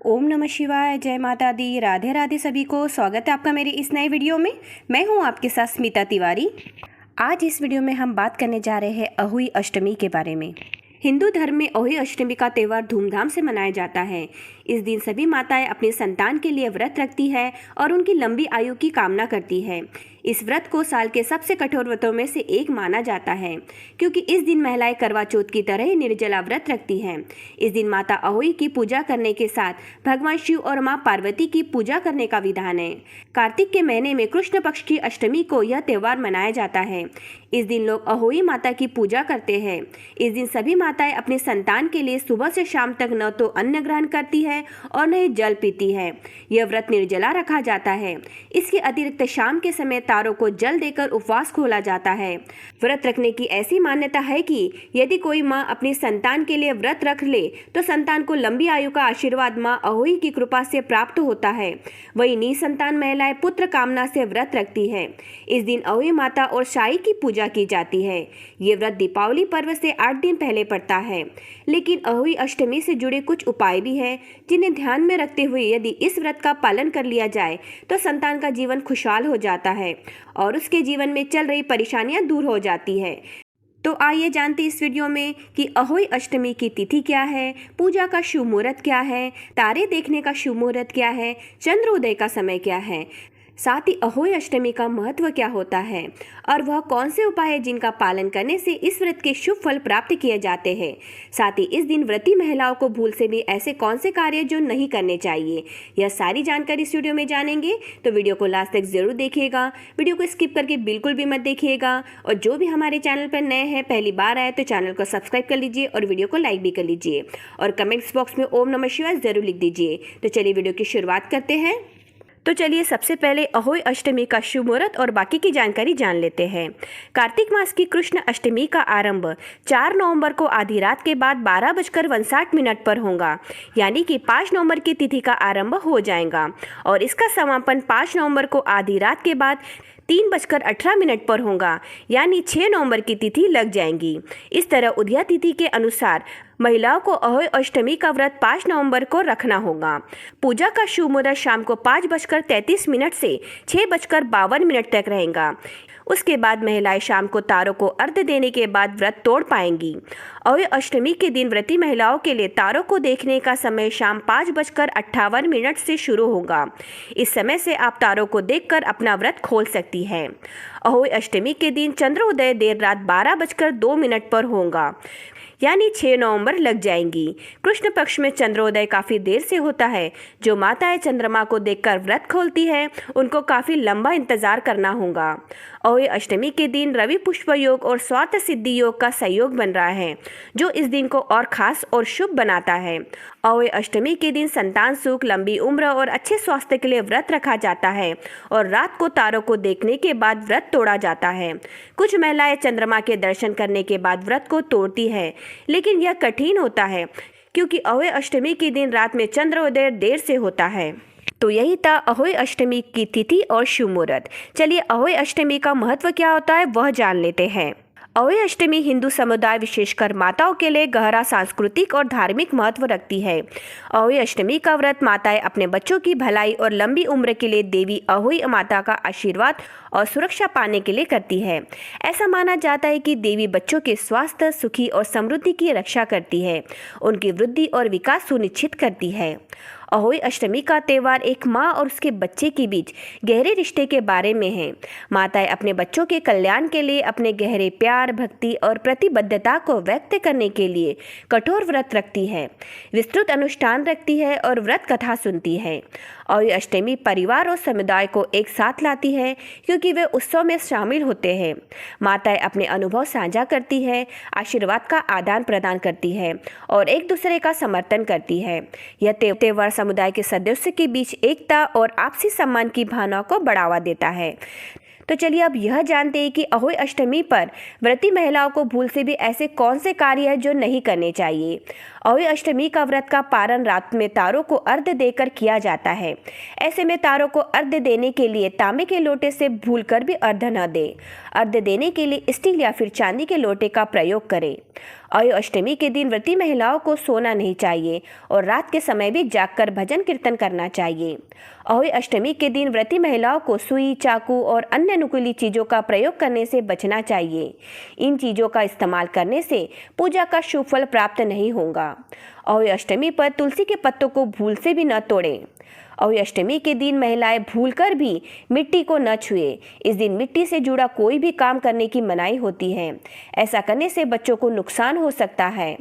ओम नमः शिवाय, जय माता दी, राधे राधे सभी को। स्वागत है आपका मेरी इस नए वीडियो में। मैं हूं आपके साथ स्मिता तिवारी। आज इस वीडियो में हम बात करने जा रहे हैं अहोई अष्टमी के बारे में। हिंदू धर्म में अहोई अष्टमी का त्यौहार धूमधाम से मनाया जाता है। इस दिन सभी माताएं अपने संतान के लिए व्रत रखती है और उनकी लंबी आयु की कामना करती है। इस व्रत को साल के सबसे कठोर व्रतों में से एक माना जाता है, क्योंकि इस दिन महिलाएं करवा चौथ की तरह ही निर्जला व्रत रखती हैं। इस दिन माता अहोई की पूजा करने के साथ भगवान शिव और मां पार्वती की पूजा करने का विधान है। कार्तिक के महीने में कृष्ण पक्ष की अष्टमी को यह त्यौहार मनाया जाता है। इस दिन लोग अहोई माता की पूजा करते हैं। इस दिन सभी माताएं अपने संतान के लिए सुबह से शाम तक न तो अन्न ग्रहण करती है और न ही जल पीती है। यह व्रत निर्जला रखा जाता है। इसके अतिरिक्त शाम के समय तारों को जल देकर उपवास खोला जाता है। व्रत रखने की ऐसी मान्यता है कि यदि कोई माँ अपनी संतान के लिए व्रत रख ले तो संतान को लंबी आयु का आशीर्वाद माँ अहोई की कृपा से प्राप्त होता है। वही निसंतान महिलाएं पुत्र कामना से व्रत रखती है। इस दिन अहोई माता और साई की पूजा की जाती है। ये व्रत दीपावली पर्व से 8 दिन पहले पड़ता है। लेकिन अहोई अष्टमी से जुड़े कुछ उपाय भी हैं, जिन्हें ध्यान में रखते हुए यदि इस व्रत का पालन कर लिया जाए तो संतान का जीवन खुशहाल हो जाता है और उसके जीवन में चल रही परेशानियां दूर हो जाती है। तो आइए जानते इस वीडियो में कि अहोई अष्टमी की तिथि क्या है, पूजा का शुभ मुहूर्त क्या है, तारे देखने का शुभ मुहूर्त क्या है, चंद्रोदय का समय क्या है, साथ ही अहोई अष्टमी का महत्व क्या होता है और वह कौन से उपाय हैं जिनका पालन करने से इस व्रत के शुभ फल प्राप्त किए जाते हैं। साथ ही इस दिन व्रती महिलाओं को भूल से भी ऐसे कौन से कार्य जो नहीं करने चाहिए, यह सारी जानकारी इस वीडियो में जानेंगे। तो वीडियो को लास्ट तक जरूर देखिएगा, वीडियो को स्किप करके बिल्कुल भी मत देखिएगा। और जो भी हमारे चैनल पर नए हैं, पहली बार आए तो चैनल को सब्सक्राइब कर लीजिए और वीडियो को लाइक भी कर लीजिए और कमेंट्स बॉक्स में ओम नमः शिवाय जरूर लिख दीजिए। तो चलिए वीडियो की शुरुआत करते हैं। तो चलिए सबसे पहले अहोई अष्टमी का शुभ मुहूर्त और बाकी की जानकारी जान लेते हैं। कार्तिक मास की कृष्ण अष्टमी का आरंभ 4 नवंबर को आधी रात के बाद 12:59 पर होगा, यानी कि 5 नवंबर की तिथि का आरंभ हो जाएगा और इसका समापन 5 नवंबर को आधी रात के बाद 3:18 पर होगा, यानी 6 नवंबर की तिथि लग जाएंगी। इस तरह उदया तिथि के अनुसार महिलाओं को अहोई अष्टमी का व्रत 5 नवंबर को रखना होगा। पूजा का शुभ मुहूर्त शाम को 5:33 से 6:52 तक रहेगा। उसके बाद महिलाएं शाम को तारों को अर्घ्य देने के बाद व्रत तोड़ पाएंगी। अहोई अष्टमी के दिन व्रती महिलाओं के लिए तारों को देखने का समय शाम 5:58 से शुरू होगा। इस समय से आप तारों को देखकर अपना व्रत खोल सकती हैं। अहोई अष्टमी के दिन चंद्रोदय देर रात 12:02 पर होगा, यानी 6 नवंबर लग जाएंगी। कृष्ण पक्ष में चंद्रोदय काफ़ी देर से होता है। जो माताएं चंद्रमा को देखकर व्रत खोलती है उनको काफ़ी लंबा इंतजार करना होगा। अहोई अष्टमी के दिन रवि पुष्प योग और स्वार्थ सिद्धि योग का संयोग बन रहा है, जो इस दिन को और खास और शुभ बनाता है। अहोई अष्टमी के दिन संतान सुख, लंबी उम्र और अच्छे स्वास्थ्य के लिए व्रत रखा जाता है और रात को तारों को देखने के बाद व्रत तोड़ा जाता है। कुछ महिलाएं चंद्रमा के दर्शन करने के बाद व्रत को तोड़ती है, लेकिन यह कठिन होता है क्योंकि अहोई अष्टमी के दिन रात में चंद्रोदय देर से होता है। तो यही था अहोई अष्टमी की तिथि और शुभ मुहूर्त। चलिए अहोई अष्टमी का महत्व क्या होता है वह जान लेते हैं। अहोई अष्टमी हिंदू समुदाय विशेषकर माताओं के लिए गहरा सांस्कृतिक और धार्मिक महत्व रखती है। अहोई अष्टमी का व्रत माताएं अपने बच्चों की भलाई और लंबी उम्र के लिए देवी अहोई माता का आशीर्वाद और सुरक्षा पाने के लिए करती है। ऐसा माना जाता है कि देवी बच्चों के स्वास्थ्य, सुखी और समृद्धि की रक्षा करती है, उनकी वृद्धि और विकास सुनिश्चित करती है। अहोई अष्टमी का त्यौहार एक माँ और उसके बच्चे के बीच गहरे रिश्ते के बारे में है। माताएं अपने बच्चों के कल्याण के लिए अपने गहरे प्यार, भक्ति और प्रतिबद्धता को व्यक्त करने के लिए कठोर व्रत रखती है, विस्तृत अनुष्ठान रखती है और व्रत कथा सुनती है। अहोई अष्टमी परिवार और समुदाय को एक साथ लाती है क्योंकि वे उत्सव में शामिल होते हैं। माताएं अपने अनुभव साझा करती है, आशीर्वाद का आदान प्रदान करती है और एक दूसरे का समर्थन करती है। यह त्यौहार समुदाय के सदस्यों के बीच एकता और आपसी सम्मान की भावना को बढ़ावा देता है। तो चलिए अब यह जानते हैं कि अहोई अष्टमी पर व्रती महिलाओं को भूल से भी ऐसे कौन से कार्य हैं जो नहीं करने चाहिए। अहोई अष्टमी का व्रत का पारण रात में तारों को अर्घ्य देकर किया जाता है। ऐसे में तारों को अर्घ्य देने के लिए तांबे के लोटे से भूलकर भी अर्घ्य न दें। अर्घ्य देने के लिए स्टील या फिर चांदी के लोटे का प्रयोग करें। अहोई अष्टमी के दिन व्रती महिलाओं को सोना नहीं चाहिए और रात के समय भी जागकर भजन कीर्तन करना चाहिए। अहोई अष्टमी के दिन व्रती महिलाओं को सुई, चाकू और अन्य नुकीली चीज़ों का प्रयोग करने से बचना चाहिए। इन चीज़ों का इस्तेमाल करने से पूजा का शुभ फल प्राप्त नहीं होगा। अहोई अष्टमी पर तुलसी के पत्तों को भूल से भी न तोड़ें। अहोई अष्टमी के दिन महिलाएं भूलकर भी मिट्टी को न छुए। इस दिन मिट्टी से जुड़ा कोई भी काम करने की मनाही होती है। ऐसा करने से बच्चों को नुकसान हो सकता है।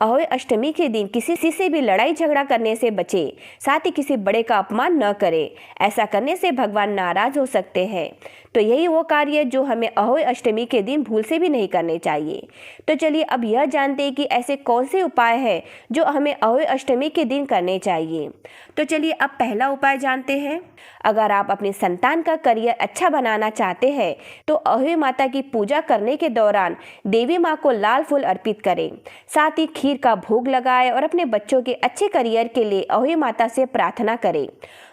अहोई अष्टमी के दिन किसी से भी लड़ाई झगड़ा करने से बचे, साथ ही किसी बड़े का अपमान न करें। ऐसा करने से भगवान नाराज हो सकते हैं। तो यही वो कार्य जो हमें अहोई अष्टमी के दिन भूल से भी नहीं करने चाहिए। तो चलिए अब यह जानते हैं कि ऐसे कौन से उपाय हैं जो हमें अहोई अष्टमी के दिन करने चाहिए। तो चलिए अब पहला उपाय जानते हैं। अगर आप अपने संतान का करियर अच्छा बनाना चाहते हैं तो अहोई माता की पूजा करने के दौरान देवी माँ को लाल फूल अर्पित करें, साथ ही खीर का भोग लगाएं और अपने बच्चों के अच्छे करियर के लिए अहोई माता से प्रार्थना करें।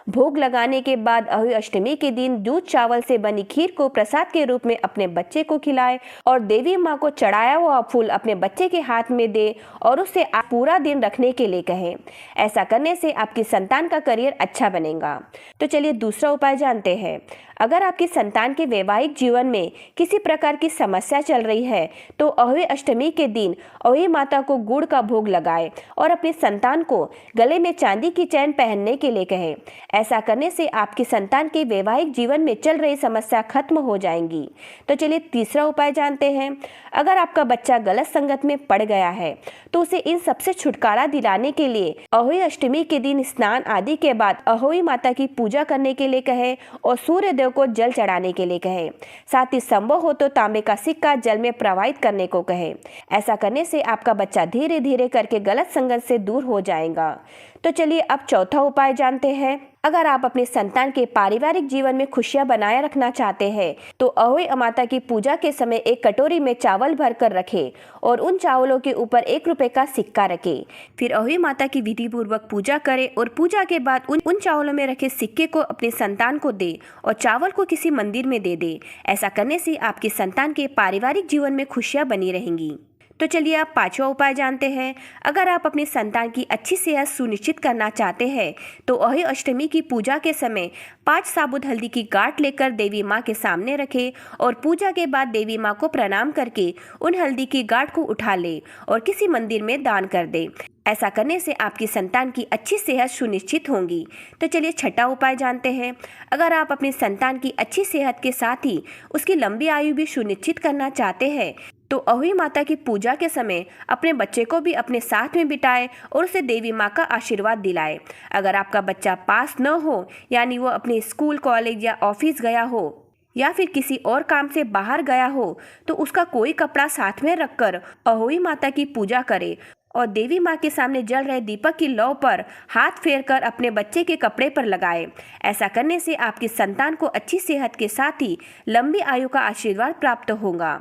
भोग लगाने के बाद अहोई अष्टमी के दिन दूध चावल से बनी खीर को प्रसाद के रूप में अपने बच्चे को खिलाएं और देवी माँ को चढ़ाया हुआ फूल अपने बच्चे के हाथ में दे और उसे पूरा दिन रखने के लिए कहें। ऐसा करने से आपकी संतान का करियर अच्छा बनेगा। तो चलिए दूसरा उपाय जानते हैं। अगर आपकी संतान के वैवाहिक जीवन में किसी प्रकार की समस्या चल रही है तो अहोई अष्टमी के दिन अहोई माता को गुड़ का भोग लगाए और अपनी संतान को गले में चांदी की चैन पहनने के लिए कहें। ऐसा करने से आपकी संतान के वैवाहिक जीवन में चल रही समस्या खत्म हो जाएंगी। तो चलिए तीसरा उपाय जानते हैं। अगर आपका बच्चा गलत संगत में पड़ गया है तो उसे इन सबसे छुटकारा दिलाने के लिए अहोई अष्टमी के दिन स्नान आदि के बाद अहोई माता की पूजा करने के लिए कहें और सूर्य देव को जल चढ़ाने के लिए कहें। साथ ही संभव हो तो तांबे का सिक्का जल में प्रवाहित करने को कहें। ऐसा करने से आपका बच्चा धीरे धीरे करके गलत संगत से दूर हो जाएगा। तो चलिए अब चौथा उपाय जानते हैं। अगर आप अपने संतान के पारिवारिक जीवन में खुशियां बनाए रखना चाहते हैं तो अहोई माता की पूजा के समय एक कटोरी में चावल भरकर रखें और उन चावलों के ऊपर 1 रुपए का सिक्का रखें। फिर अहोई माता की विधि पूर्वक पूजा करें और पूजा के बाद उन चावलों में रखे सिक्के को अपने संतान को दे और चावल को किसी मंदिर में दे दे। ऐसा करने से आपकी संतान के पारिवारिक जीवन में खुशियां बनी रहेंगी। तो चलिए आप पांचवा उपाय जानते हैं। अगर आप अपनी संतान की अच्छी सेहत सुनिश्चित करना चाहते हैं तो अहोई अष्टमी की पूजा के समय 5 साबुत हल्दी की गांठ लेकर देवी माँ के सामने रखें और पूजा के बाद देवी माँ को प्रणाम करके उन हल्दी की गांठ को उठा ले और किसी मंदिर में दान कर दे। ऐसा करने से आपकी संतान की अच्छी सेहत सुनिश्चित होगी। तो चलिए छठा उपाय जानते हैं। अगर आप अपनी संतान की अच्छी सेहत के साथ ही उसकी लंबी आयु भी सुनिश्चित करना चाहते हैं तो अहोई माता की पूजा के समय अपने बच्चे को भी अपने साथ में बिठाएं और उसे देवी माँ का आशीर्वाद दिलाएं। अगर आपका बच्चा पास न हो, यानी वो अपने स्कूल, कॉलेज या ऑफिस गया हो या फिर किसी और काम से बाहर गया हो तो उसका कोई कपड़ा साथ में रखकर अहोई माता की पूजा करे और देवी माँ के सामने जल रहे दीपक की लौ पर हाथ फेरकर अपने बच्चे के कपड़े पर लगाए। ऐसा करने से आपकी संतान को अच्छी सेहत के साथ ही लंबी आयु का आशीर्वाद प्राप्त होगा।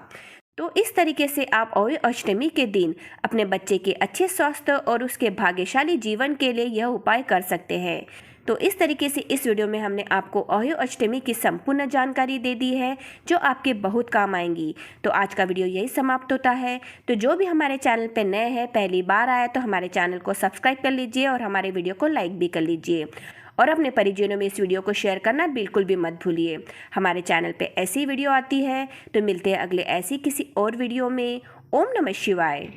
तो इस तरीके से आप अहोई अष्टमी के दिन अपने बच्चे के अच्छे स्वास्थ्य और उसके भाग्यशाली जीवन के लिए यह उपाय कर सकते हैं। तो इस तरीके से इस वीडियो में हमने आपको अहोई अष्टमी की संपूर्ण जानकारी दे दी है जो आपके बहुत काम आएंगी। तो आज का वीडियो यही समाप्त होता है। तो जो भी हमारे चैनल पर नए हैं, पहली बार आया तो हमारे चैनल को सब्सक्राइब कर लीजिए और हमारे वीडियो को लाइक भी कर लीजिए और अपने परिजनों में इस वीडियो को शेयर करना बिल्कुल भी मत भूलिए। हमारे चैनल पे ऐसी वीडियो आती है। तो मिलते हैं अगले ऐसी किसी और वीडियो में। ओम नमः शिवाय।